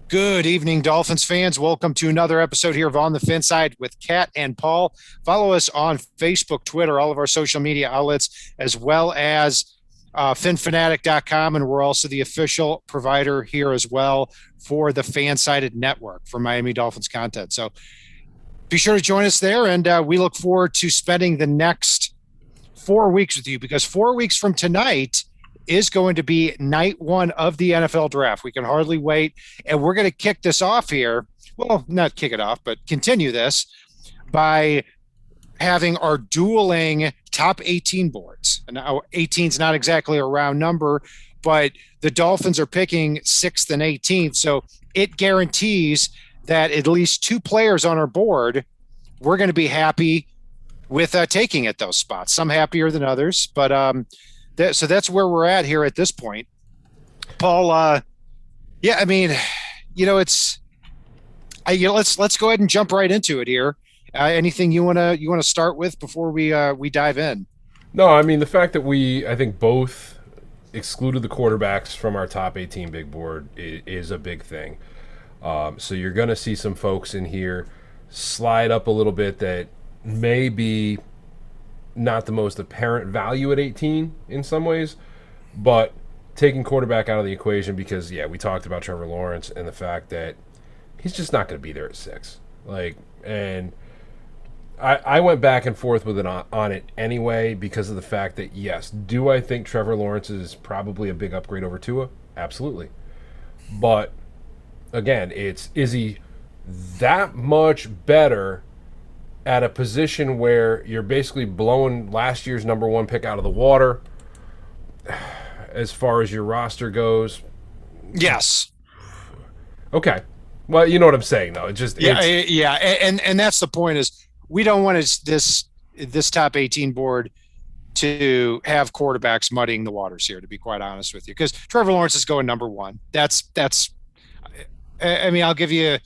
Good evening, Dolphins fans. Welcome to another episode here of On the FinSide with Kat and Paul. Follow us on Facebook, Twitter, all of our social media outlets, as well as finfanatic.com. And we're also the official provider here as well for the Fansided Network for Miami Dolphins content. So be sure to join us there. And we look forward to spending the next 4 weeks with you, because 4 weeks from tonight is going to be night one of the NFL draft. We can hardly wait. And we're going to kick this off here. Well, not kick it off, but continue this by having our dueling top 18 boards. And now 18 is not exactly a round number, but the Dolphins are picking 6th and 18th. So it guarantees that at least two players on our board, we're going to be happy with taking at those spots. Some happier than others, but so that's where we're at here at this point. Paul, yeah, I mean, let's go ahead and jump right into it here. Anything you wanna start with before we dive in? No, I mean the fact that I think both excluded the quarterbacks from our top 18 big board is a big thing. So you're gonna see some folks in here slide up a little bit that may be not the most apparent value at 18 in some ways, but taking quarterback out of the equation because, we talked about Trevor Lawrence and the fact that he's just not going to be there at 6. And I went back and forth with it on it anyway because of the fact that, yes, do I think Trevor Lawrence is probably a big upgrade over Tua? Absolutely. But, again, is he that much better at a position where you're basically blowing last year's number one pick out of the water as far as your roster goes? Yes. Okay. Well, you know what I'm saying, though. And that's the point is we don't want this top 18 board to have quarterbacks muddying the waters here, to be quite honest with you, because Trevor Lawrence is going number one. I'll give you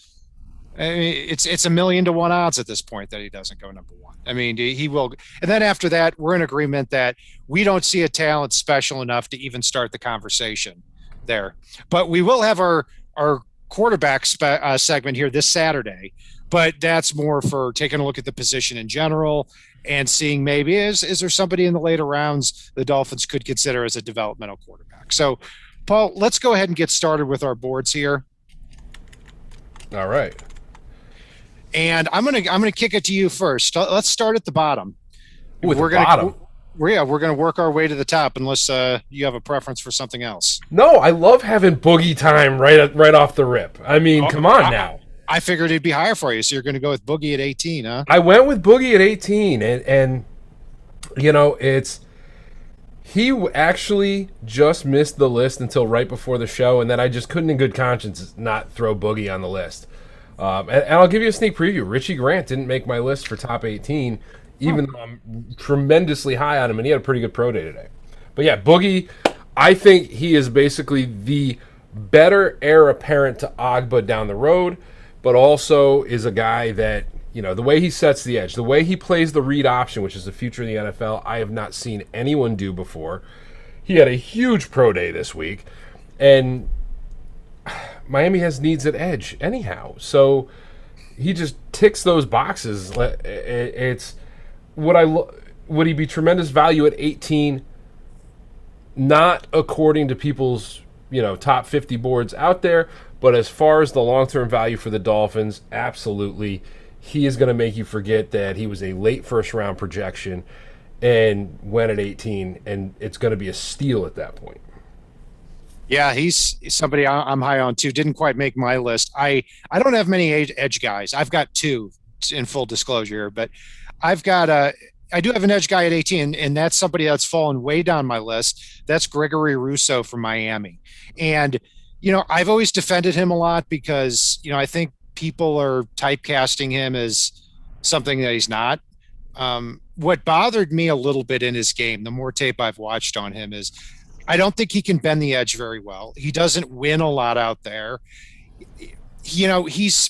it's $1 million to 1 odds at this point that he doesn't go number one. I mean, he will. And then after that, we're in agreement that we don't see a talent special enough to even start the conversation there. But we will have our quarterback segment here this Saturday. But that's more for taking a look at the position in general and seeing maybe is there somebody in the later rounds the Dolphins could consider as a developmental quarterback. So, Paul, let's go ahead and get started with our boards here. All right. And I'm gonna kick it to you first. Let's start at the bottom. We're gonna work our way to the top, unless you have a preference for something else. No, I love having boogie time right off the rip. I mean, come on now. I figured it'd be higher for you, so you're going to go with Boogie at 18, huh? I went with Boogie at 18, and he actually just missed the list until right before the show, and then I just couldn't in good conscience not throw Boogie on the list. And I'll give you a sneak preview. Richie Grant didn't make my list for top 18, even though I'm tremendously high on him, and he had a pretty good pro day today. But yeah, Boogie, I think he is basically the better heir apparent to Agba down the road, but also is a guy that, the way he sets the edge, the way he plays the read option, which is the future in the NFL, I have not seen anyone do before. He had a huge pro day this week, and Miami has needs at edge anyhow. So he just ticks those boxes. It's would he be tremendous value at 18? Not according to people's, top 50 boards out there, but as far as the long-term value for the Dolphins, absolutely. He is going to make you forget that he was a late first-round projection and went at 18, and it's going to be a steal at that point. Yeah, he's somebody I'm high on too. Didn't quite make my list. I don't have many edge guys. I've got two in full disclosure, but I do have an edge guy at 18, and that's somebody that's fallen way down my list. That's Gregory Russo from Miami. And, I've always defended him a lot because, I think people are typecasting him as something that he's not. What bothered me a little bit in his game, the more tape I've watched on him, is I don't think he can bend the edge very well. He doesn't win a lot out there. He's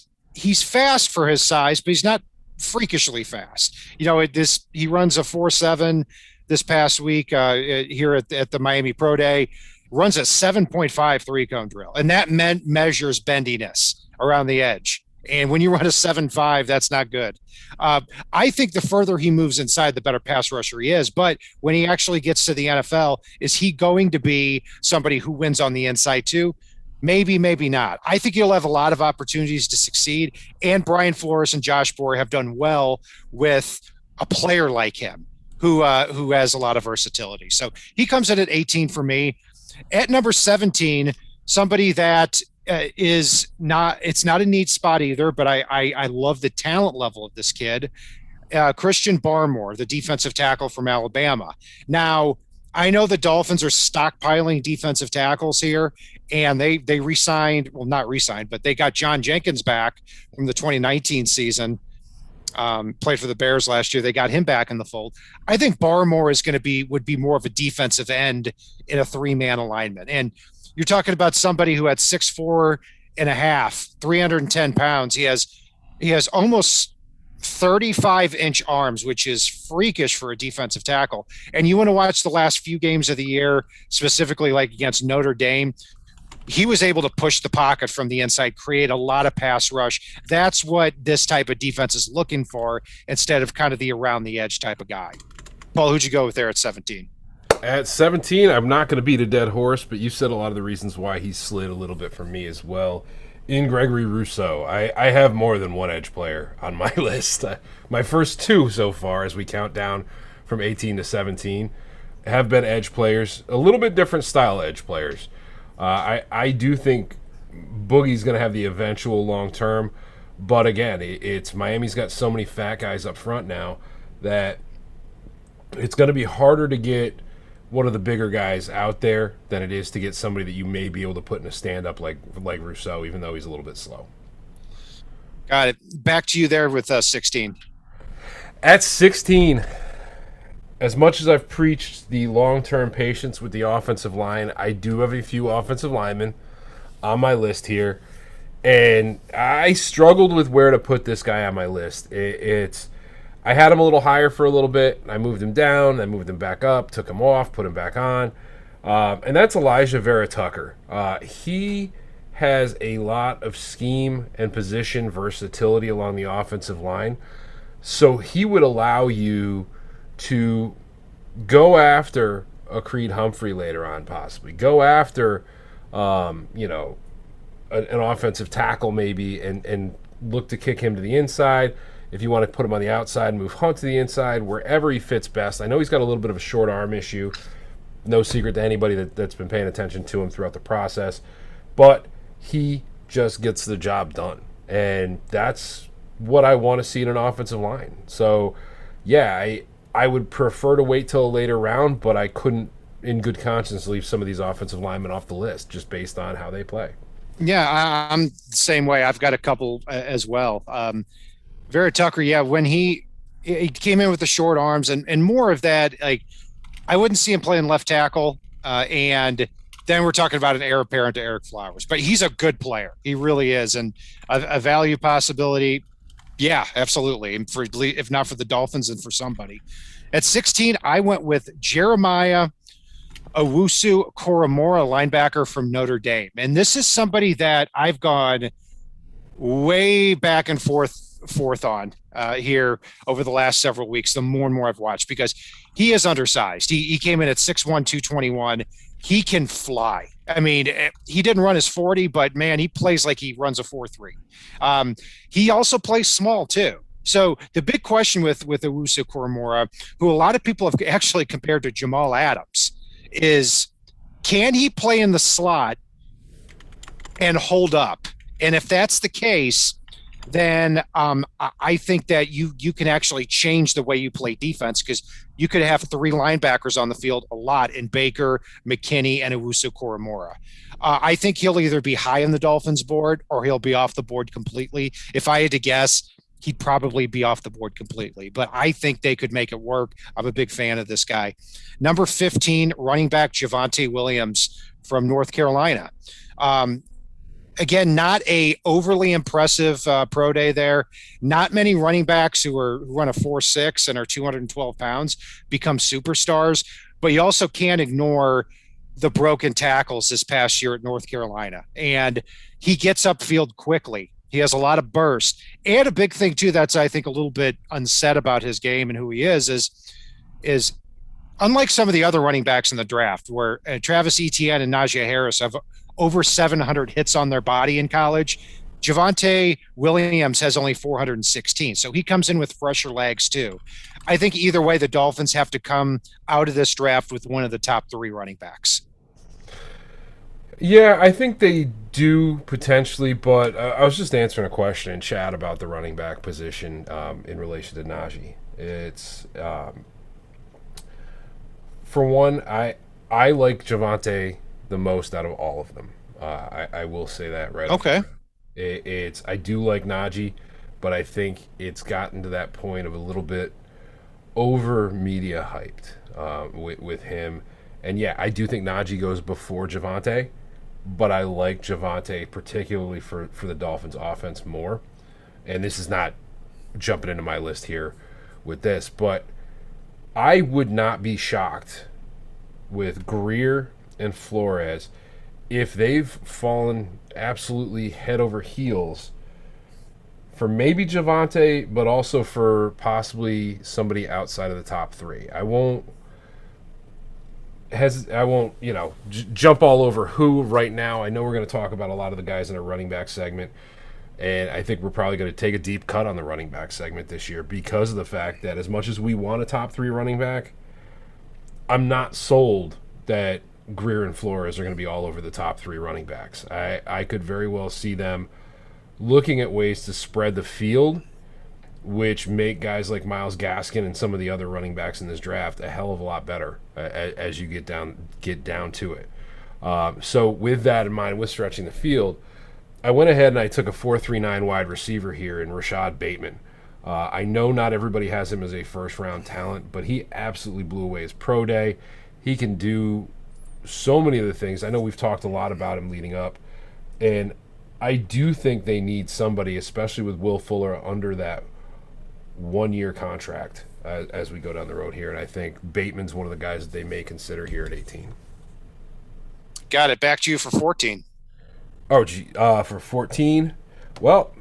fast for his size, but he's not freakishly fast. He runs a 4.7 this past week here at the Miami Pro Day. runs a 7.5 3-cone drill, and that measures bendiness around the edge. And when you run a 7.5, that's not good. I think the further he moves inside, the better pass rusher he is. But when he actually gets to the NFL, is he going to be somebody who wins on the inside too? Maybe, maybe not. I think he'll have a lot of opportunities to succeed. And Brian Flores and Josh Boyer have done well with a player like him who has a lot of versatility. So he comes in at 18 for me. At number 17, somebody that is not, it's not a neat spot either, but I love the talent level of this kid. Christian Barmore, the defensive tackle from Alabama. Now, I know the Dolphins are stockpiling defensive tackles here, and they re-signed, well, not re-signed, but they got John Jenkins back from the 2019 season. Played for the Bears last year. They got him back in the fold. I think Barmore would be more of a defensive end in a 3-man alignment. And you're talking about somebody who had 6'4 and a half, 310 pounds. He has almost 35-inch arms, which is freakish for a defensive tackle. And you want to watch the last few games of the year, specifically like against Notre Dame. He was able to push the pocket from the inside, create a lot of pass rush. That's what this type of defense is looking for instead of kind of the around the edge type of guy. Paul, who'd you go with there at 17? At 17, I'm not going to beat a dead horse, but you said a lot of the reasons why he slid a little bit for me as well. In Gregory Russo, I have more than one edge player on my list. My first two so far, as we count down from 18 to 17, have been edge players, a little bit different style edge players. I do think Boogie's going to have the eventual long term, but again, it's Miami's got so many fat guys up front now that it's going to be harder to get one of the bigger guys out there than it is to get somebody that you may be able to put in a stand-up like Rousseau, even though he's a little bit slow. Got it. Back to you there with 16. At 16, as much as I've preached the long-term patience with the offensive line, I do have a few offensive linemen on my list here, and I struggled with where to put this guy on my list. I had him a little higher for a little bit. I moved him down. I moved him back up, took him off, put him back on. And that's Elijah Vera Tucker. He has a lot of scheme and position versatility along the offensive line. So he would allow you to go after a Creed Humphrey later on, possibly. Go after, an offensive tackle maybe and look to kick him to the inside. If you want to put him on the outside, move Hunt to the inside, wherever he fits best. I know he's got a little bit of a short arm issue. No secret to anybody that's been paying attention to him throughout the process. But he just gets the job done. And that's what I want to see in an offensive line. So, yeah, I would prefer to wait till a later round, but I couldn't, in good conscience, leave some of these offensive linemen off the list just based on how they play. Yeah, I'm the same way. I've got a couple as well. Vera Tucker, yeah, when he came in with the short arms and more of that, like I wouldn't see him playing left tackle. And then we're talking about an heir apparent to Eric Flowers. But he's a good player. He really is. And a value possibility, yeah, absolutely. And for, if not for the Dolphins and for somebody. At 16, I went with Jeremiah Owusu-Koramoah, linebacker from Notre Dame. And this is somebody that I've gone way back and forth on here over the last several weeks, the more and more I've watched, because he is undersized. He came in at 6'1", 221. He can fly. I mean, he didn't run his 40, but man, he plays like he runs a 4.3. He also plays small too. So the big question with Owusu-Koramoah, who a lot of people have actually compared to Jamal Adams, is can he play in the slot and hold up? And if that's the case, then I think that you can actually change the way you play defense, because you could have three linebackers on the field a lot in Baker, McKinney, and Owusu-Koramoah. I think he'll either be high on the Dolphins board or he'll be off the board completely. If I had to guess, he'd probably be off the board completely. But I think they could make it work. I'm a big fan of this guy. Number 15, running back Javonte Williams from North Carolina. Again, not a overly impressive pro day there. Not many running backs who run a 4.6 and are 212 pounds become superstars. But you also can't ignore the broken tackles this past year at North Carolina. And he gets upfield quickly. He has a lot of burst. And a big thing, too, that's, I think, a little bit unsaid about his game and who he is unlike some of the other running backs in the draft, where Travis Etienne and Naji Harris have over 700 hits on their body in college, Javonte Williams has only 416. So he comes in with fresher legs, too. I think either way, the Dolphins have to come out of this draft with one of the top 3 running backs. Yeah, I think they do potentially, but I was just answering a question in chat about the running back position in relation to Naji. It's for one, I like Javonte the most out of all of them. I will say that right. Okay. I do like Naji, but I think it's gotten to that point of a little bit over media hyped with him. And yeah, I do think Naji goes before Javonte, but I like Javonte particularly for the Dolphins offense more. And this is not jumping into my list here with this, but I would not be shocked with Greer and Flores if they've fallen absolutely head over heels for maybe Javonte, but also for possibly somebody outside of the top 3. I won't, jump all over who right now. I know we're going to talk about a lot of the guys in our running back segment, and I think we're probably going to take a deep cut on the running back segment this year because of the fact that as much as we want a top 3 running back, I'm not sold that Greer and Flores are going to be all over the top 3 running backs. I could very well see them looking at ways to spread the field, which make guys like Myles Gaskin and some of the other running backs in this draft a hell of a lot better as you get down to it. So with that in mind, with stretching the field, I went ahead and I took a 4.39 wide receiver here in Rashad Bateman. I know not everybody has him as a first-round talent, but he absolutely blew away his pro day. He can do so many of the things. I know we've talked a lot about him leading up, and I do think they need somebody, especially with Will Fuller under that one-year contract as we go down the road here, and I think Bateman's one of the guys that they may consider here at 18. Got it. Back to you for 14. Oh, gee, for 14, well,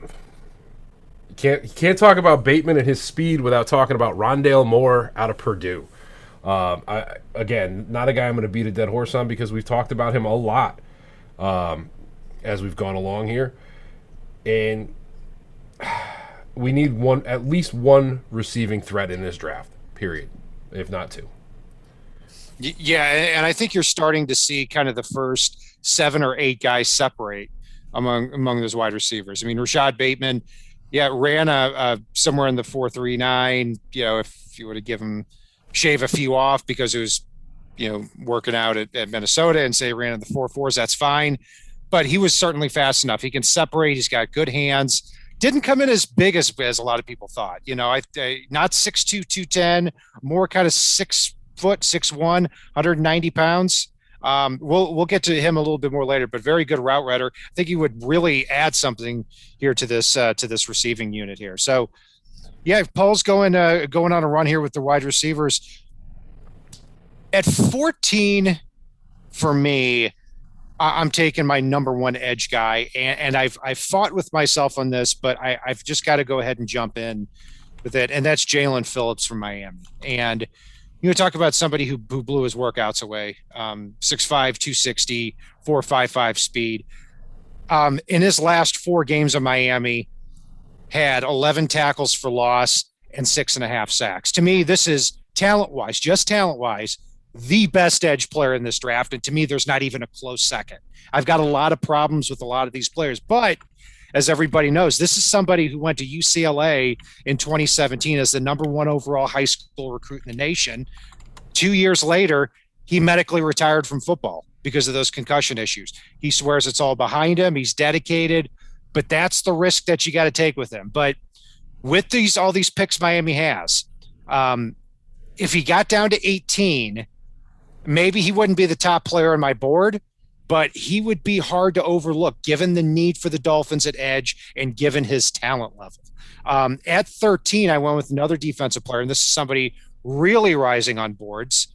you can't talk about Bateman and his speed without talking about Rondale Moore out of Purdue. Again, not a guy I'm going to beat a dead horse on because we've talked about him a lot as we've gone along here, and we need at least one receiving threat in this draft, period, if not 2. Yeah, and I think you're starting to see kind of the first 7 or 8 guys separate among those wide receivers. I mean, Rashad Bateman, ran somewhere in the 4.39. If you were to give him shave a few off because it was, working out at Minnesota and say ran in the 4.4s, that's fine. But he was certainly fast enough. He can separate. He's got good hands. Didn't come in as big as a lot of people thought. Not 6'2", 210, more kind of 6 foot, 6'1", 190 pounds. We'll get to him a little bit more later, but very good route runner. I think he would really add something here to this receiving unit here. So, yeah, Paul's going on a run here with the wide receivers. At 14, for me, I'm taking my number 1 edge guy, and I've fought with myself on this, but I've just got to go ahead and jump in with it, and that's Jalen Phillips from Miami. And talk about somebody who blew his workouts away. 6'5", 260, 4.55 speed. In his last 4 games of Miami, had 11 tackles for loss and 6.5 sacks. To me, this is talent-wise, just talent-wise, the best edge player in this draft. And to me, there's not even a close second. I've got a lot of problems with a lot of these players, but as everybody knows, this is somebody who went to UCLA in 2017 as the number 1 overall high school recruit in the nation. 2 years later, he medically retired from football because of those concussion issues. He swears it's all behind him. He's dedicated, but that's the risk that you got to take with him. But with all these picks Miami has, if he got down to 18, maybe he wouldn't be the top player on my board, but he would be hard to overlook given the need for the Dolphins at edge and given his talent level. At 13, I went with another defensive player, and this is somebody really rising on boards,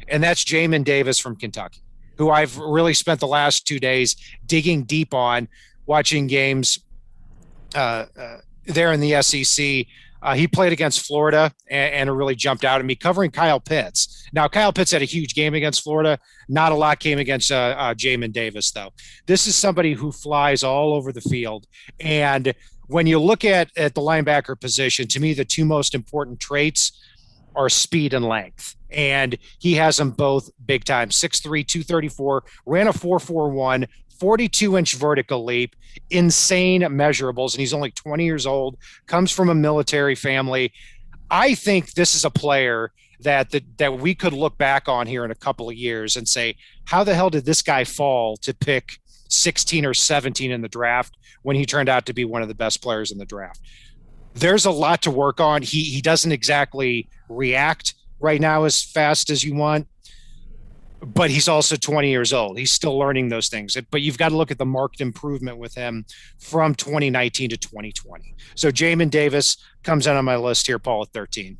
and that's Jamin Davis from Kentucky. who I've really spent the last 2 days digging deep on, watching games there in the SEC. He played against Florida and it really jumped out at me, covering Kyle Pitts. Now, Kyle Pitts had a huge game against Florida. Not a lot came against Jamin Davis, though. This is somebody who flies all over the field. And when you look at the linebacker position, to me, the two most important traits are speed and length. And he has them both big time. 6'3", 234, ran a 4.41, 42-inch vertical leap, insane measurables, and he's only 20 years old, comes from a military family. I think this is a player that we could look back on here in a couple of years and say, how the hell did this guy fall to pick 16 or 17 in the draft when he turned out to be one of the best players in the draft? There's a lot to work on. He doesn't exactly react right now as fast as you want, but he's also 20 years old. He's still learning those things. But you've got to look at the marked improvement with him from 2019 to 2020. So Jamin Davis comes in on my list here, Paul, at 13.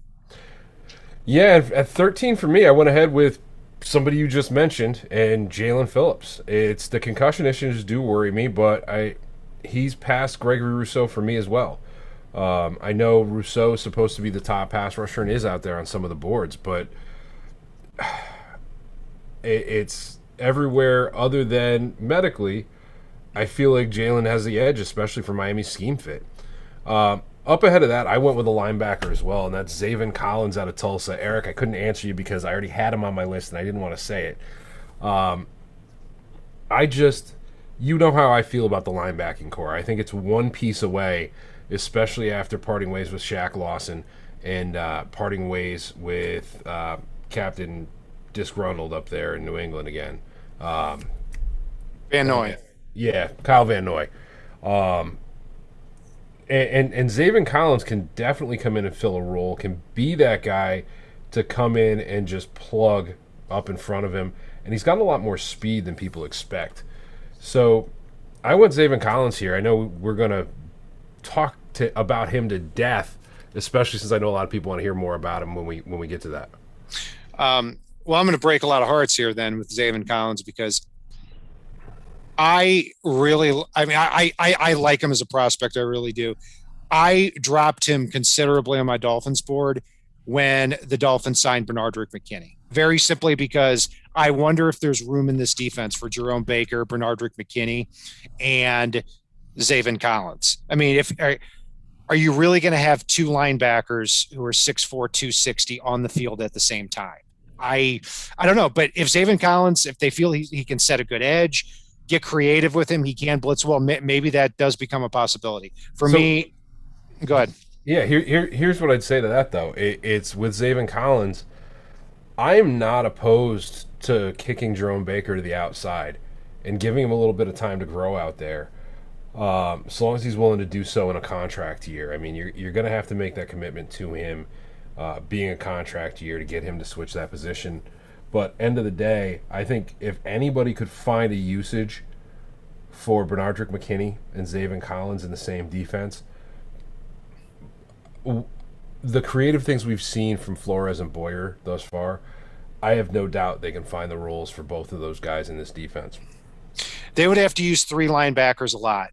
Yeah, at 13 for me, I went ahead with somebody you just mentioned, and Jalen Phillips. It's the concussion issues do worry me, but he's past Gregory Russo for me as well. I know Russo is supposed to be the top pass rusher and is out there on some of the boards, but it's everywhere other than medically. I feel like Jalen has the edge, especially for Miami's scheme fit. Up ahead of that, I went with a linebacker as well, and that's Zavin Collins out of Tulsa. Eric, I couldn't answer you because I already had him on my list and I didn't want to say it. You know how I feel about the linebacking core. I think it's one piece away, especially after parting ways with Shaq Lawson and parting ways with Captain Disgruntled up there in New England again. Van Noy. Yeah, Kyle Van Noy. And Zavin Collins can definitely come in and fill a role, can be that guy to come in and just plug up in front of him. And he's got a lot more speed than people expect. So I went Zavin Collins here. I know we're going to talk about him to death, especially since I know a lot of people want to hear more about him when we get to that. Well, I'm going to break a lot of hearts here then with Zavin Collins because I like him as a prospect. I really do. I dropped him considerably on my Dolphins board when the Dolphins signed Benardrick McKinney, very simply because I wonder if there's room in this defense for Jerome Baker, Benardrick McKinney, and Zavin Collins. I mean, are you really going to have two linebackers who are 6'4", 260 on the field at the same time? I don't know, but if Zavin Collins, if they feel he can set a good edge, get creative with him, he can blitz well, maybe that does become a possibility. For me, go ahead. Yeah, here's what I'd say to that, though. It's with Zavin Collins, I'm not opposed to kicking Jerome Baker to the outside and giving him a little bit of time to grow out there, so long as he's willing to do so in a contract year. I mean, you're going to have to make that commitment to him being a contract year to get him to switch that position. But end of the day, I think if anybody could find a usage for Benardrick McKinney and Zavin Collins in the same defense, the creative things we've seen from Flores and Boyer thus far, I have no doubt they can find the roles for both of those guys in this defense. They would have to use three linebackers a lot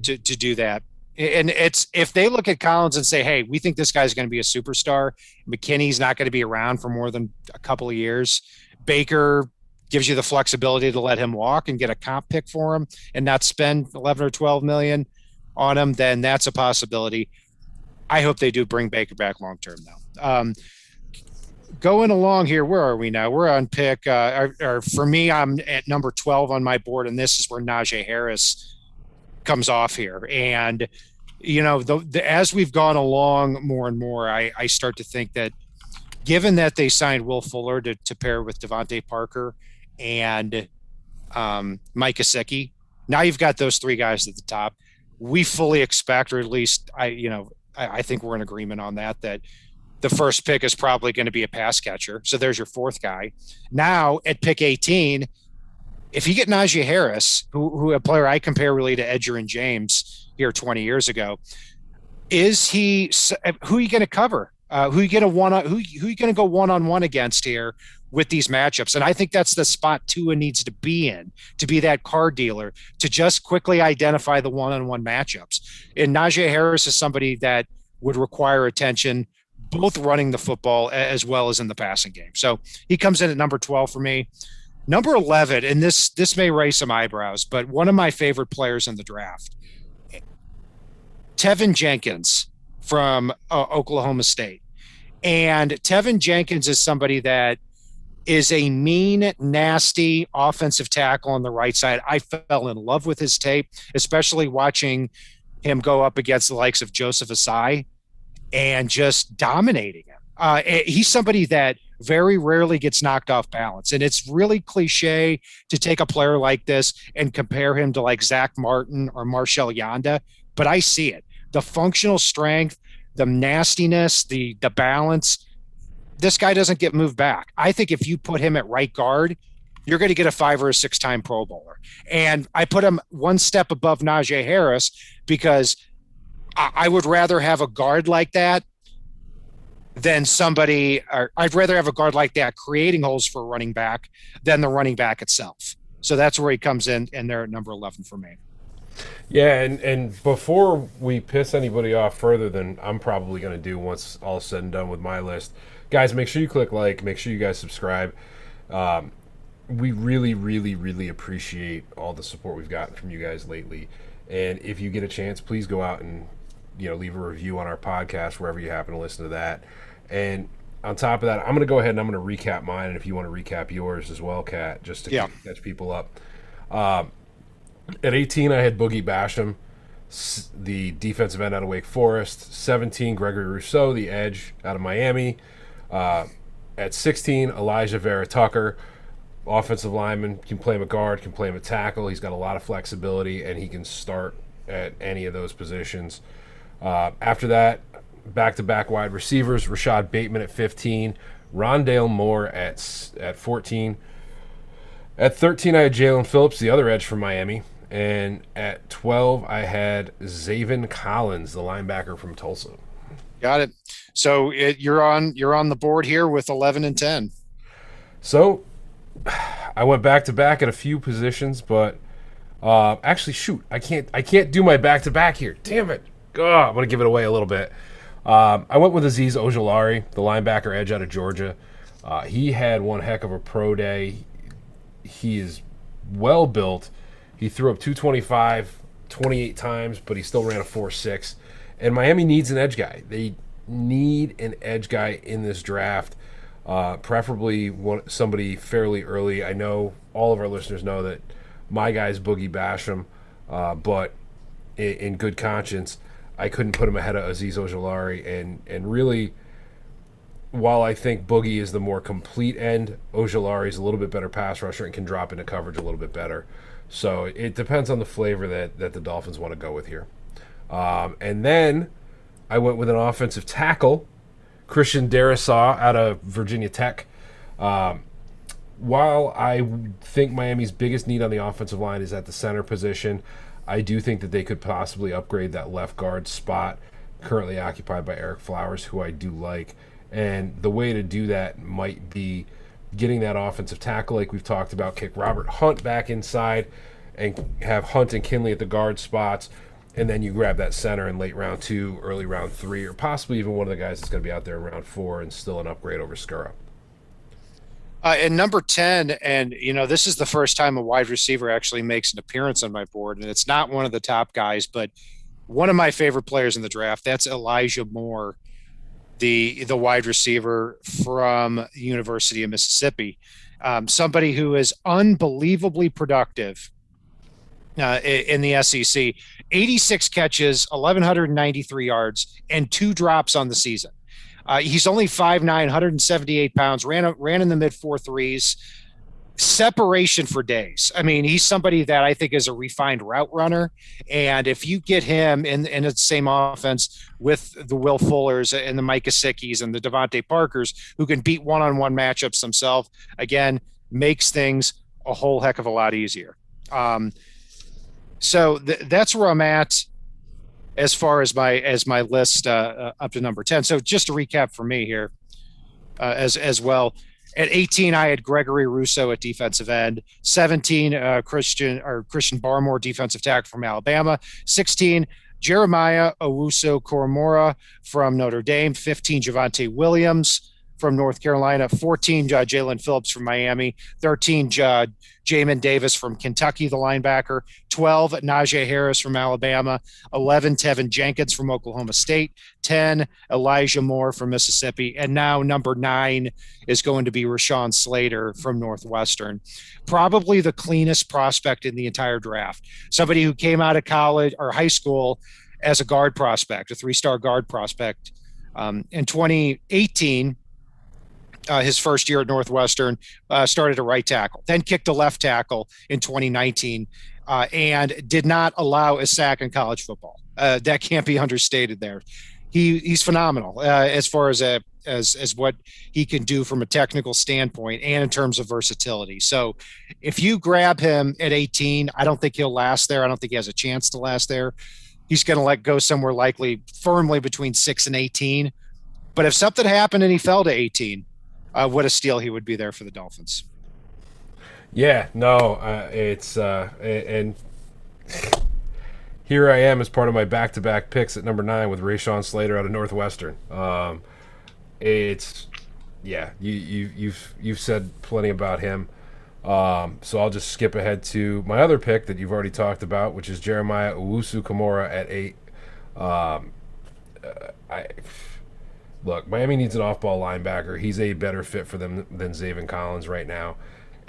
to do that. And it's if they look at Collins and say, hey, we think this guy's going to be a superstar, McKinney's not going to be around for more than a couple of years, Baker gives you the flexibility to let him walk and get a comp pick for him and not spend 11 or 12 million on him, then that's a possibility. I hope they do bring Baker back long-term though. Going along here, where are we now? We're on pick, or for me, I'm at number 12 on my board, and this is where Naji Harris comes off here. And you know, as we've gone along more and more, I start to think that given that they signed Will Fuller to pair with Devontae Parker and Mike Gesicki, now you've got those three guys at the top. We fully expect, or at least I think we're in agreement on that the first pick is probably going to be a pass catcher. So there's your fourth guy. Now at pick 18, if you get Naji Harris, who a player I compare really to Edger and James here 20 years ago, who are you going to cover? Who are you going to go one-on-one against here with these matchups. And I think that's the spot Tua needs to be in, to be that card dealer, to just quickly identify the one-on-one matchups. And Naji Harris is somebody that would require attention, both running the football as well as in the passing game. So he comes in at number 12 for me. Number 11, and this may raise some eyebrows, but one of my favorite players in the draft, Tevin Jenkins from Oklahoma State. And Tevin Jenkins is somebody that is a mean, nasty offensive tackle on the right side. I fell in love with his tape, especially watching him go up against the likes of Joseph Asai and just dominating him. He's somebody that very rarely gets knocked off balance. And it's really cliche to take a player like this and compare him to like Zach Martin or Marshall Yanda, but I see it. The functional strength, the nastiness, the balance, this guy doesn't get moved back. I think if you put him at right guard, you're going to get a 5 or a 6-time Pro Bowler. And I put him one step above Naji Harris because I would rather have a guard like that than somebody, or I'd rather have a guard like that creating holes for a running back than the running back itself. So that's where he comes in, and they're at number 11 for me. Yeah, and before we piss anybody off further than I'm probably going to do once all is said and done with my list, guys, make sure you click like, make sure you guys subscribe. We really, really, really appreciate all the support we've gotten from you guys lately. And if you get a chance, please go out and leave a review on our podcast wherever you happen to listen to that. And on top of that, I'm going to go ahead and I'm going to recap mine, and if you want to recap yours as well, Kat, just to catch people up. At 18, I had Boogie Basham, the defensive end out of Wake Forest. 17, Gregory Russo, the edge out of Miami. At 16, Elijah Vera Tucker, offensive lineman, can play him at guard, can play him at tackle. He's got a lot of flexibility, and he can start at any of those positions. After that, back-to-back wide receivers, Rashad Bateman at 15, Rondale Moore at 14. At 13, I had Jalen Phillips, the other edge from Miami. And at 12, I had Zavin Collins, the linebacker from Tulsa. Got it. So you're on the board here with 11 and 10. So I went back-to-back at a few positions, but actually, shoot, I can't do my back-to-back here. Damn it. I'm going to give it away a little bit. I went with Aziz Ogilari, the linebacker edge out of Georgia. He had one heck of a pro day. He is well built. He threw up 225 28 times, but he still ran a 4.6. And Miami needs an edge guy. They need an edge guy in this draft, preferably somebody fairly early. I know all of our listeners know that my guy's Boogie Basham, but in good conscience, I couldn't put him ahead of Aziz Ogilari. And really, while I think Boogie is the more complete end, Ogilari is a little bit better pass rusher and can drop into coverage a little bit better. So it depends on the flavor that the Dolphins want to go with here. And then I went with an offensive tackle, Christian Darrisaw out of Virginia Tech. While I think Miami's biggest need on the offensive line is at the center position, I do think that they could possibly upgrade that left guard spot currently occupied by Eric Flowers, who I do like. And the way to do that might be getting that offensive tackle like we've talked about, kick Robert Hunt back inside and have Hunt and Kinley at the guard spots, and then you grab that center in late round 2, early round 3, or possibly even one of the guys that's going to be out there in round 4 and still an upgrade over Skura. And number 10, and this is the first time a wide receiver actually makes an appearance on my board, and it's not one of the top guys, but one of my favorite players in the draft. That's Elijah Moore, the wide receiver from the University of Mississippi. Somebody who is unbelievably productive in the SEC. 86 catches, 1,193 yards, and 2 drops on the season. He's only 5'9", 178 pounds, ran in the mid 4.3s. Separation for days. I mean, he's somebody that I think is a refined route runner. And if you get him in the same offense with the Will Fullers and the Mike Gesicki's and the Devonte Parkers, who can beat one-on-one matchups themselves, again, makes things a whole heck of a lot easier. So that's where I'm at as far as my list up to number 10. So just to recap for me here as well, At 18, I had Gregory Russo at defensive end. 17, Christian Barmore, defensive tackle from Alabama. 16, Jeremiah Owusu-Koramoah from Notre Dame. 15, Javonte Williams from North Carolina. 14, Jalen Phillips from Miami. 13, Jamin Davis from Kentucky, the linebacker. 12, Naji Harris from Alabama. 11, Tevin Jenkins from Oklahoma State. 10, Elijah Moore from Mississippi. And now number 9 is going to be Rashaan Slater from Northwestern. Probably the cleanest prospect in the entire draft. Somebody who came out of college or high school as a guard prospect, a 3-star guard prospect. In 2018, his first year at Northwestern, started a right tackle, then kicked a left tackle in 2019, and did not allow a sack in college football. That can't be understated there. He's phenomenal as far as what he can do from a technical standpoint and in terms of versatility. So if you grab him at 18, I don't think he'll last there. I don't think he has a chance to last there. He's going to let go somewhere likely firmly between 6 and 18. But if something happened and he fell to 18, what a steal he would be there for the Dolphins. Yeah, no, and here I am as part of my back-to-back picks at number 9 with Rashaan Slater out of Northwestern. You've said plenty about him, so I'll just skip ahead to my other pick that you've already talked about, which is Jeremiah Owusu-Koramoah at 8. Look, Miami needs an off-ball linebacker. He's a better fit for them than Zavin Collins right now,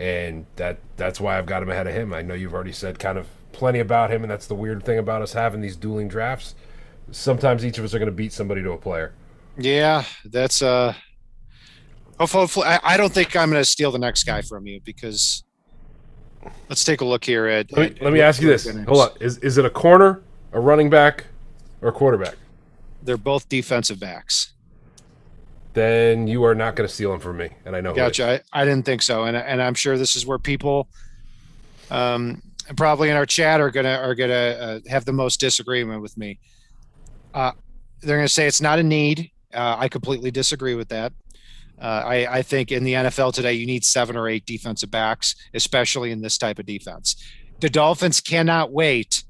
and that's why I've got him ahead of him. I know you've already said kind of plenty about him, and that's the weird thing about us having these dueling drafts. Sometimes each of us are going to beat somebody to a player. Yeah, that's hopefully. I don't think I'm going to steal the next guy from you because let's take a look here at. Let me ask you this. Hold on. Is it a corner, a running back, or a quarterback? They're both defensive backs. Then you are not going to steal him from me, and I know. Gotcha. I didn't think so, and I'm sure this is where people, probably in our chat, are gonna have the most disagreement with me. They're going to say it's not a need. I completely disagree with that. I think in the NFL today, you need 7 or 8 defensive backs, especially in this type of defense. The Dolphins cannot wait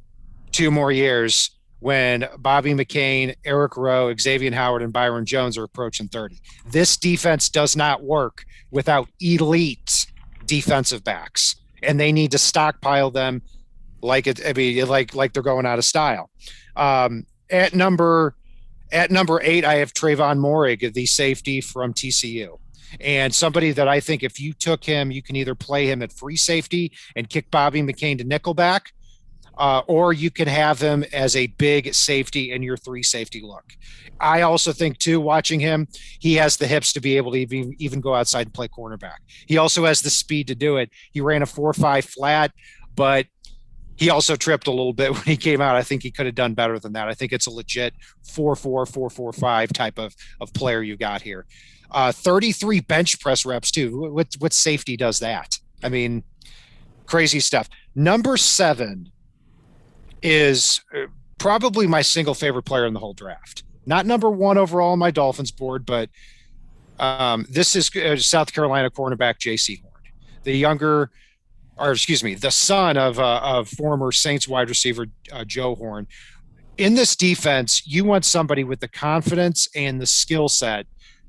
2 more years when Bobby McCain, Eric Rowe, Xavier Howard, and Byron Jones are approaching 30. This defense does not work without elite defensive backs, and they need to stockpile them like they're going out of style. At number 8, I have Trayvon Morig, the safety from TCU. And somebody that I think if you took him, you can either play him at free safety and kick Bobby McCain to nickelback, or you can have him as a big safety in your 3 safety look. I also think, too, watching him, he has the hips to be able to even go outside and play cornerback. He also has the speed to do it. He ran a 4.5 flat, but he also tripped a little bit when he came out. I think he could have done better than that. I think it's a legit 4.4, 4.45 type of player you got here. 33 bench press reps, too. What safety does that? I mean, crazy stuff. Number 7 is probably my single favorite player in the whole draft. Not number 1 overall on my Dolphins board, but this is South Carolina cornerback J.C. Horn, the son of former Saints wide receiver Joe Horn. In this defense, you want somebody with the confidence and the skill set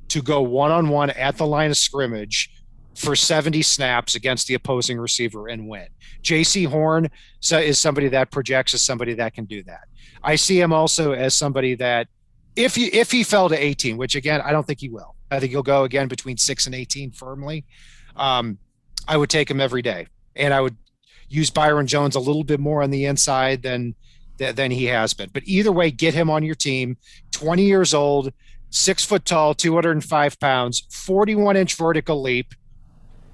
to go one-on-one at the line of scrimmage for 70 snaps against the opposing receiver and win. J.C. Horn is somebody that projects as somebody that can do that. I see him also as somebody that if he fell to 18, which again, I don't think he will. I think he'll go again between 6 and 18 firmly. I would take him every day. And I would use Byron Jones a little bit more on the inside than he has been. But either way, get him on your team. 20 years old, 6 foot tall, 205 pounds, 41-inch vertical leap,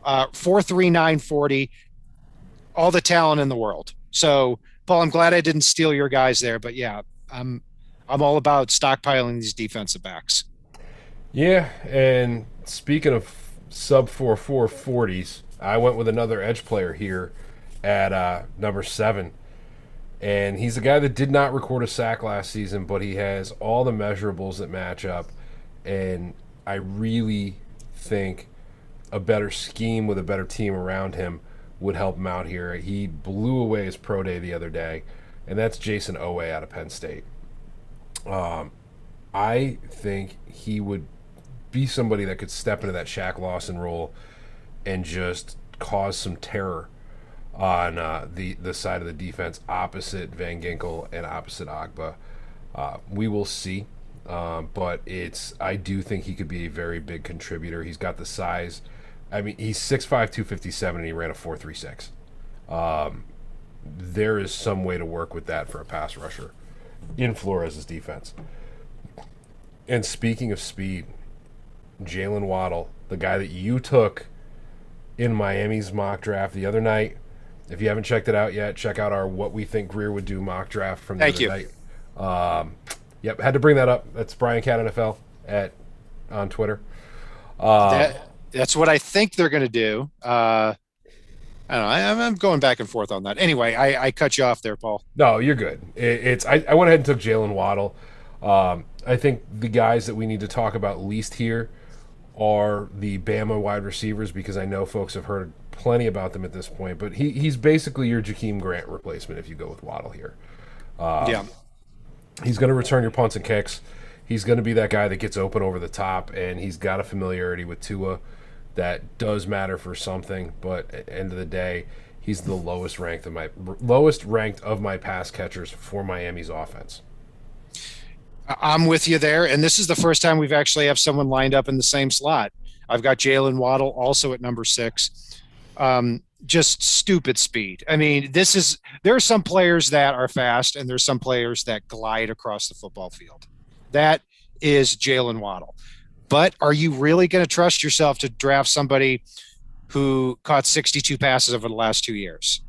4.3, 940, all the talent in the world. So, Paul, I'm glad I didn't steal your guys there. But, yeah, I'm all about stockpiling these defensive backs. Yeah, and speaking of sub 4.4 40s, I went with another edge player here at number 7. And he's a guy that did not record a sack last season, but he has all the measurables that match up. And I really think a better scheme with a better team around him would help him out here. He blew away his pro day the other day, and that's Jason Owe out of Penn State. I think he would be somebody that could step into that Shaq Lawson role and just cause some terror on the side of the defense opposite Van Ginkel and opposite Agba. We will see, but I do think he could be a very big contributor. He's got the size. I mean, he's 6'5", 257, and he ran a 4.36. There is some way to work with that for a pass rusher in Flores' defense. And speaking of speed, Jalen Waddle, the guy that you took in Miami's mock draft the other night. If you haven't checked it out yet, check out our What We Think Greer Would Do mock draft from the other night. Yep, had to bring that up. That's Brian Cat NFL on Twitter. That's what I think they're going to do. I don't know. I'm going back and forth on that. Anyway, I cut you off there, Paul. No, you're good. I went ahead and took Jalen Waddle. I think the guys that we need to talk about least here are the Bama wide receivers, because I know folks have heard plenty about them at this point. But he's basically your Jakeem Grant replacement if you go with Waddle here. He's going to return your punts and kicks. He's going to be that guy that gets open over the top, and he's got a familiarity with Tua that does matter for something. But at the end of the day, he's the lowest ranked of my pass catchers for Miami's offense. I'm with you there, and this is the first time we've actually have someone lined up in the same slot. I've got Jalen Waddle also at number 6. Just stupid speed. I mean, there are some players that are fast, and there's some players that glide across the football field. That is Jalen Waddle. But are you really going to trust yourself to draft somebody who caught 62 passes over the last 2 years?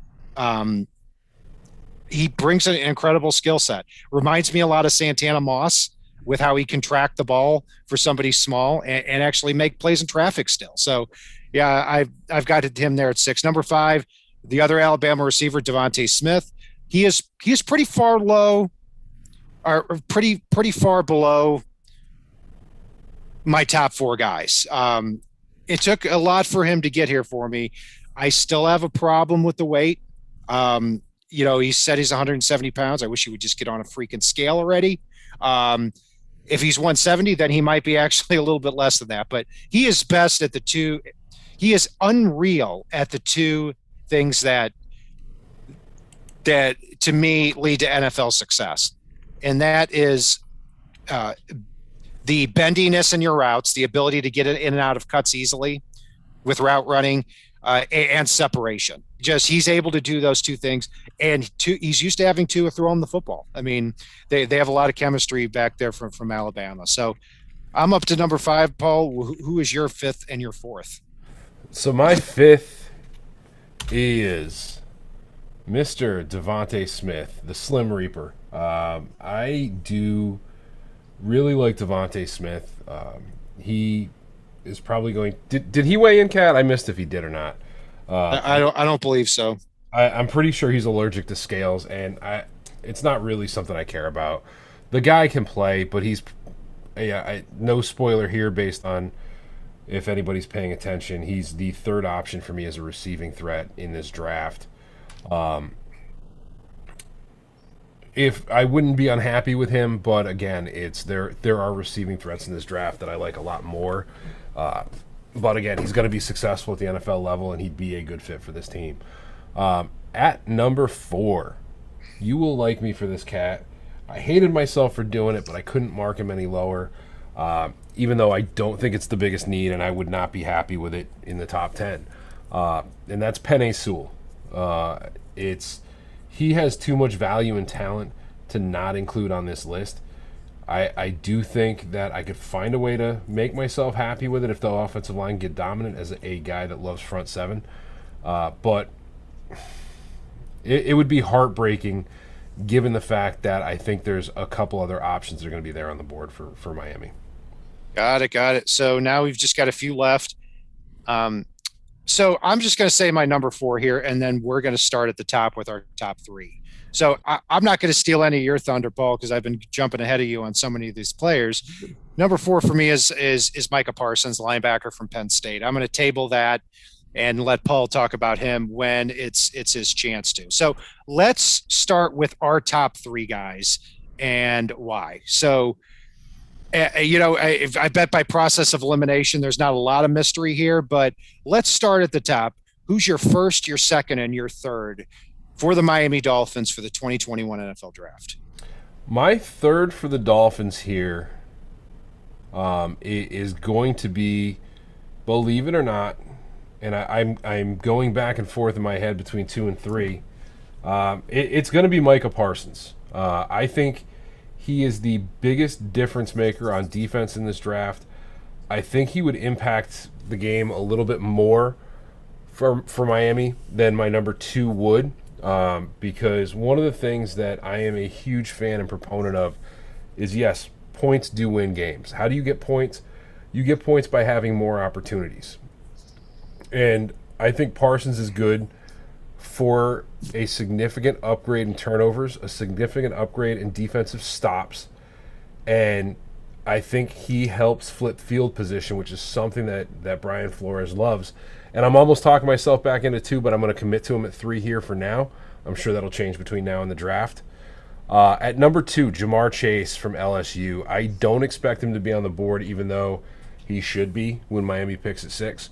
He brings an incredible skill set. Reminds me a lot of Santana Moss with how he can track the ball for somebody small and actually make plays in traffic still. So, yeah, I've got him there at 6. Number 5, the other Alabama receiver, Devonte Smith. He is pretty far low, or pretty far below my top 4 guys. It took a lot for him to get here for me. I still have a problem with the weight. He said he's 170 pounds. I wish he would just get on a freaking scale already. If he's 170, then he might be actually a little bit less than that. But he is best at the 2. He is unreal at the 2 things that to me lead to NFL success. And that is the bendiness in your routes, the ability to get in and out of cuts easily with route running, and separation. He's able to do those 2 things, and he's used to having Tua throw him the football. I mean, they have a lot of chemistry back there from Alabama. So I'm up to number 5, Paul. Who is your 5th and your 4th? So my 5th is Mr. Devonte Smith, the Slim Reaper. I do really like Devonte Smith. He is probably going. Did he weigh in, Cat? I missed if he did or not. I don't believe so. I'm pretty sure he's allergic to scales, and it's not really something I care about. The guy can play, but he's no spoiler here based on if anybody's paying attention. He's the 3rd option for me as a receiving threat in this draft. If I wouldn't be unhappy with him, but again, there are receiving threats in this draft that I like a lot more. But again, he's going to be successful at the NFL level, and he'd be a good fit for this team. At number 4, you will like me for this, Cat. I hated myself for doing it, but I couldn't mark him any lower, even though I don't think it's the biggest need, and I would not be happy with it in the top 10. And that's Penei Sewell. He has too much value and talent to not include on this list. I do think that I could find a way to make myself happy with it if the offensive line get dominant as a guy that loves front 7. But it would be heartbreaking given the fact that I think there's a couple other options that are going to be there on the board for Miami. Got it. So now we've just got a few left. So I'm just going to say my number 4 here, and then we're going to start at the top with our top 3. So I'm not going to steal any of your thunder, Paul, because I've been jumping ahead of you on so many of these players. Number 4 for me is Micah Parsons, linebacker from Penn State. I'm going to table that and let Paul talk about him when it's his chance to. So let's start with our top 3 guys and why. So, I bet by process of elimination, there's not a lot of mystery here, but let's start at the top. Who's your first, your second, and your third for the Miami Dolphins for the 2021 NFL Draft? My third for the Dolphins here is going to be, believe it or not, and I'm going back and forth in my head between 2 and 3. It's going to be Micah Parsons. I think he is the biggest difference maker on defense in this draft. I think he would impact the game a little bit more for Miami than my number 2 would, because one of the things that I am a huge fan and proponent of is, yes, points do win games. How do you get points? You get points by having more opportunities. And I think Parsons is good for a significant upgrade in turnovers, a significant upgrade in defensive stops, and I think he helps flip field position, which is something that Brian Flores loves. And I'm almost talking myself back into 2, but I'm going to commit to him at 3 here for now. I'm sure that'll change between now and the draft. At number 2, Jamar Chase from LSU. I don't expect him to be on the board, even though he should be when Miami picks at 6.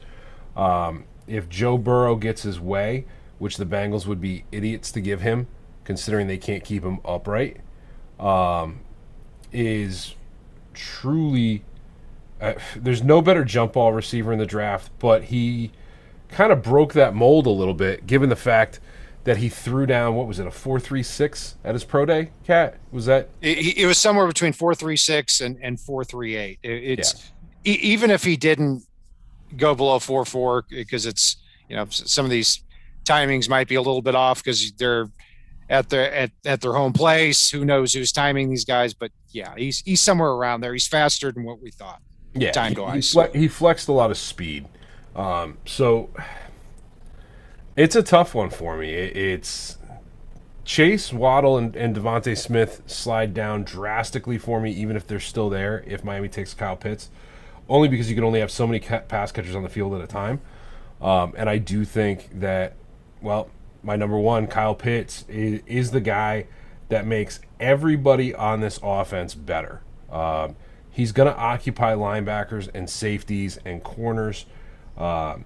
If Joe Burrow gets his way, which the Bengals would be idiots to give him, considering they can't keep him upright, is truly there's no better jump ball receiver in the draft, but he kind of broke that mold a little bit, given the fact that he threw down, what was it, a 4.36 at his pro day, Cat? Was that? It was somewhere between 4.36 and 4.38. It's even if he didn't go below 4.4, because it's, some of these timings might be a little bit off because they're at their home place. Who knows who's timing these guys? But yeah, he's somewhere around there. He's faster than what we thought. Yeah, time goes. He flexed a lot of speed. So it's a tough one for me. It's Chase, Waddle, and Devonte Smith slide down drastically for me, even if they're still there, if Miami takes Kyle Pitts, only because you can only have so many pass catchers on the field at a time. And I do think that, well, my number 1, Kyle Pitts, is the guy that makes everybody on this offense better. He's going to occupy linebackers and safeties and corners.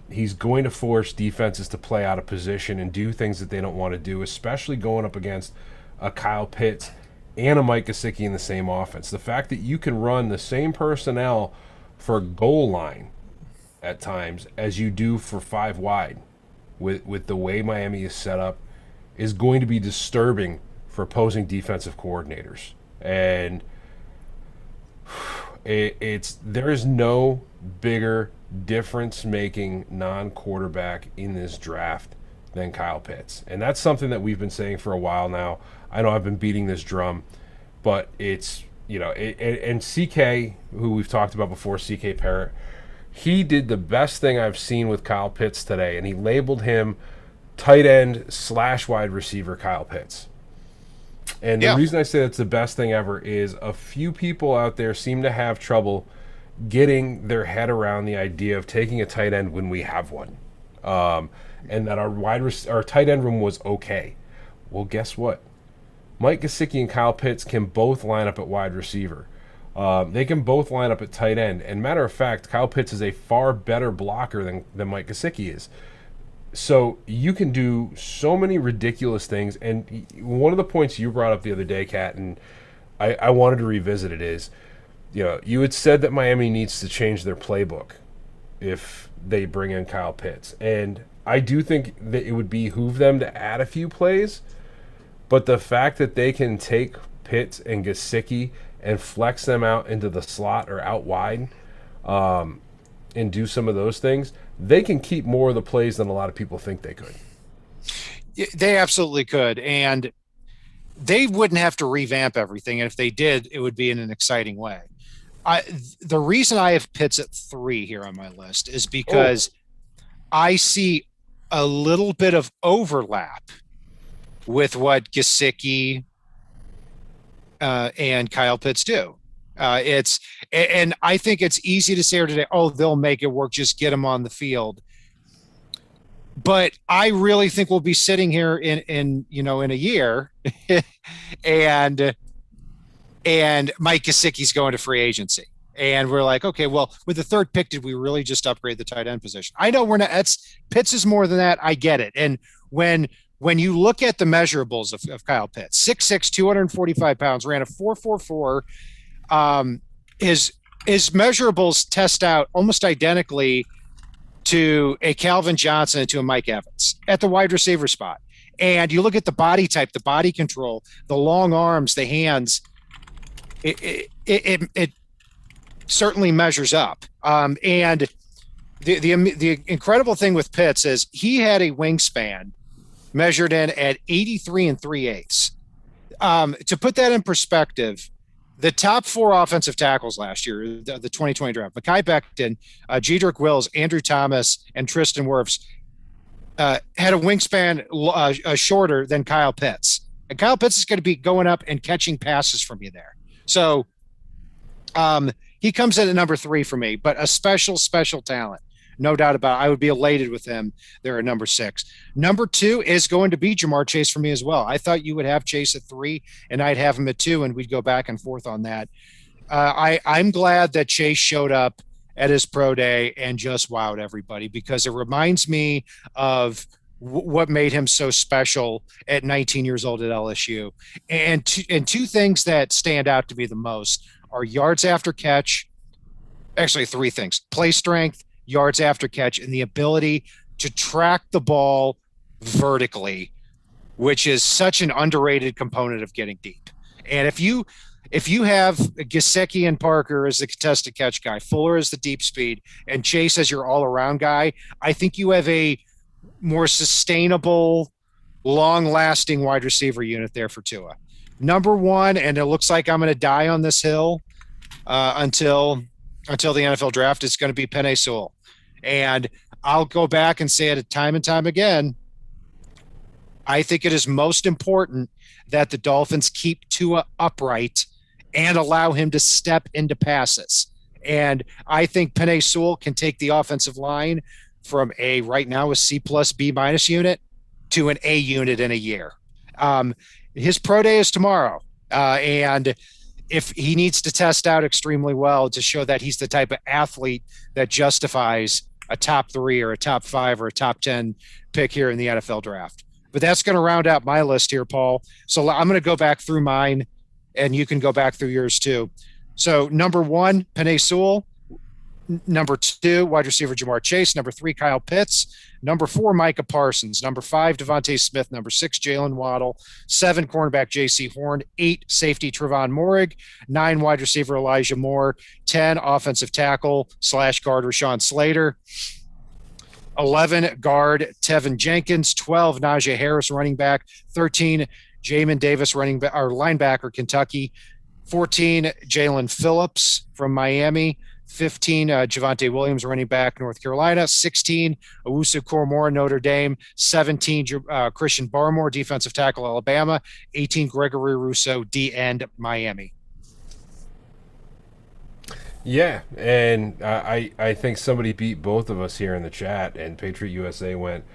He's going to force defenses to play out of position and do things that they don't want to do, especially going up against a Kyle Pitts and a Mike Gesicki in the same offense. The fact that you can run the same personnel for goal line at times as you do for 5 wide with the way Miami is set up is going to be disturbing for opposing defensive coordinators. And there is no bigger difference-making non-quarterback in this draft than Kyle Pitts. And that's something that we've been saying for a while now. I know I've been beating this drum, but it's, and CK, who we've talked about before, CK Parrott, he did the best thing I've seen with Kyle Pitts today, and he labeled him tight end / wide receiver Kyle Pitts. And the reason I say that's the best thing ever is a few people out there seem to have trouble getting their head around the idea of taking a tight end when we have one, and that our tight end room was okay. Well, guess what? Mike Gesicki and Kyle Pitts can both line up at wide receiver. They can both line up at tight end. And matter of fact, Kyle Pitts is a far better blocker than Mike Gesicki is. So you can do so many ridiculous things. And one of the points you brought up the other day, Kat, and I wanted to revisit it is, you had said that Miami needs to change their playbook if they bring in Kyle Pitts. And I do think that it would behoove them to add a few plays. But the fact that they can take Pitts and Gesicki and flex them out into the slot or out wide and do some of those things, they can keep more of the plays than a lot of people think they could. They absolutely could. And they wouldn't have to revamp everything. And if they did, it would be in an exciting way. The reason I have Pitts at 3 here on my list is because I see a little bit of overlap with what Gesicki and Kyle Pitts do. And I think it's easy to say today, oh, they'll make it work. Just get them on the field. But I really think we'll be sitting here in a year and Mike Gesicki's going to free agency. And we're like, okay, well, with the third pick, did we really just upgrade the tight end position? I know we're not. Pitts is more than that. I get it. And when you look at the measurables of Kyle Pitts, 6'6", 245 pounds, ran a 4.44. His measurables test out almost identically to a Calvin Johnson and to a Mike Evans at the wide receiver spot. And you look at the body type, the body control, the long arms, the hands. It certainly measures up. And the incredible thing with Pitts is he had a wingspan measured in at 83 3/8. To put that in perspective, the top four offensive tackles last year, the 2020 draft, Mekhi Becton, Jedrick Wills, Andrew Thomas, and Tristan Wirfs, had a wingspan shorter than Kyle Pitts. And Kyle Pitts is going to be going up and catching passes from you there. So he comes in at number 3 for me, but a special talent. No doubt about it. I would be elated with him there at number 6. Number 2 is going to be Jamar Chase for me as well. I thought you would have Chase at 3 and I'd have him at 2, and we'd go back and forth on that. I'm glad that Chase showed up at his pro day and just wowed everybody, because it reminds me of what made him so special at 19 years old at LSU. And two things that stand out to me the most are yards after catch. Actually, 3 things: play strength, yards after catch, and the ability to track the ball vertically, which is such an underrated component of getting deep. And if you have Gesicki and Parker as the contested catch guy, Fuller as the deep speed, and Chase as your all-around guy, I think you have a more sustainable, long-lasting wide receiver unit there for Tua. Number 1, and it looks like I'm going to die on this hill until the NFL draft, is going to be Penei Sewell. And I'll go back and say it time and time again. I think it is most important that the Dolphins keep Tua upright and allow him to step into passes. And I think Penei Sewell can take the offensive line from right now a C+ B- unit to an A unit in a year. His pro day is tomorrow. And if he needs to test out extremely well to show that he's the type of athlete that justifies a top 3 or a top 5 or a top 10 pick here in the NFL draft. But that's going to round out my list here, Paul. So I'm going to go back through mine, and you can go back through yours too. So number 1, Penei Sewell. Number 2, wide receiver Jamar Chase. Number 3, Kyle Pitts. Number 4, Micah Parsons. Number 5, Devonte Smith. Number 6, Jalen Waddle. 7, cornerback J.C. Horn. 8, safety Trayvon Morig. 9, wide receiver Elijah Moore. 10, offensive tackle / guard Rashaan Slater. 11, guard Tevin Jenkins. 12, Naji Harris, running back. 13, Jamin Davis, running back or linebacker, Kentucky. 14, Jalen Phillips from Miami. 15, Javonte Williams, running back, North Carolina. 16, Owusu-Koramoah, Notre Dame. 17, Christian Barmore, defensive tackle, Alabama. 18, Gregory Russo, D-end, Miami. Yeah, and I think somebody beat both of us here in the chat, and Patriot USA went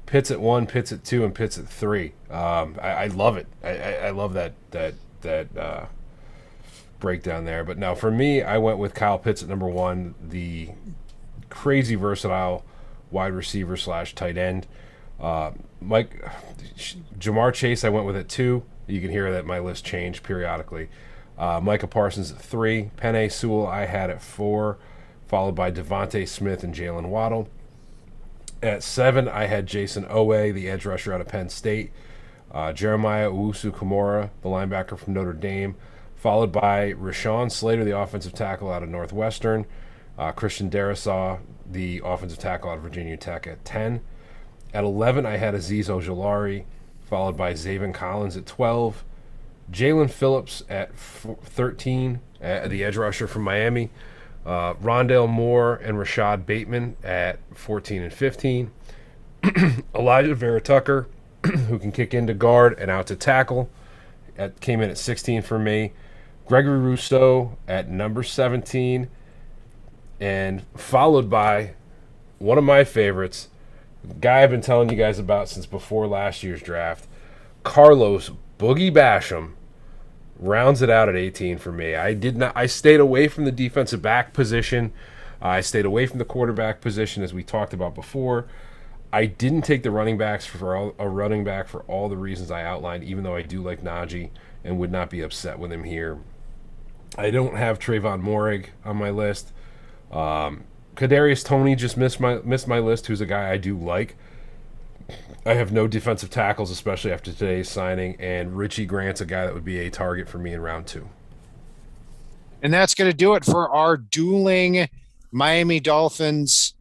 Pitts at 1, Pitts at 2, and Pitts at 3. I love it. I love that breakdown there. But now for me, I went with Kyle Pitts at number 1, the crazy versatile wide receiver / tight end. Jamar Chase I went with at 2. You can hear that my list changed periodically. Micah Parsons at 3. Penei Sewell I had at 4, followed by Devonte Smith and Jalen Waddle. At 7, I had Jason Owe, the edge rusher out of Penn State. Jeremiah Owusu-Koramoah, the linebacker from Notre Dame, followed by Rashaan Slater, the offensive tackle out of Northwestern. Christian Darrisaw, the offensive tackle out of Virginia Tech, at 10. At 11, I had Aziz Ogilari, followed by Zavin Collins at 12. Jalen Phillips at 13, the edge rusher from Miami. Rondale Moore and Rashad Bateman at 14 and 15. Vera Tucker, who can kick into guard and out to tackle, came in at 16 for me. Gregory Russo at number 17, and followed by one of my favorites, guy I've been telling you guys about since before last year's draft, Carlos Boogie Basham, rounds it out at 18 for me. I stayed away from the defensive back position. I stayed away from the quarterback position, as we talked about before. I didn't take the running backs for a running back for all the reasons I outlined, even though I do like Naji and would not be upset with him here. I don't have Trayvon Morig on my list. Kadarius Toney just missed my list, who's a guy I do like. I have no defensive tackles, especially after today's signing, and Richie Grant's a guy that would be a target for me in round 2. And that's going to do it for our dueling Miami Dolphins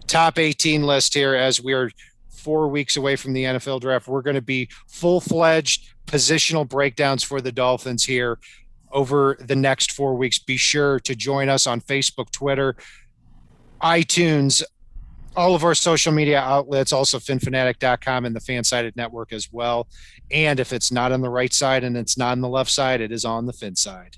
top 18 list here. As we're 4 weeks away from the NFL draft, we're going to be full-fledged positional breakdowns for the Dolphins here over the next 4 weeks. Be sure to join us on Facebook, Twitter, iTunes, all of our social media outlets, also finfanatic.com and the FanSided network as well. And if it's not on the right side and it's not on the left side, it is on the Fin side.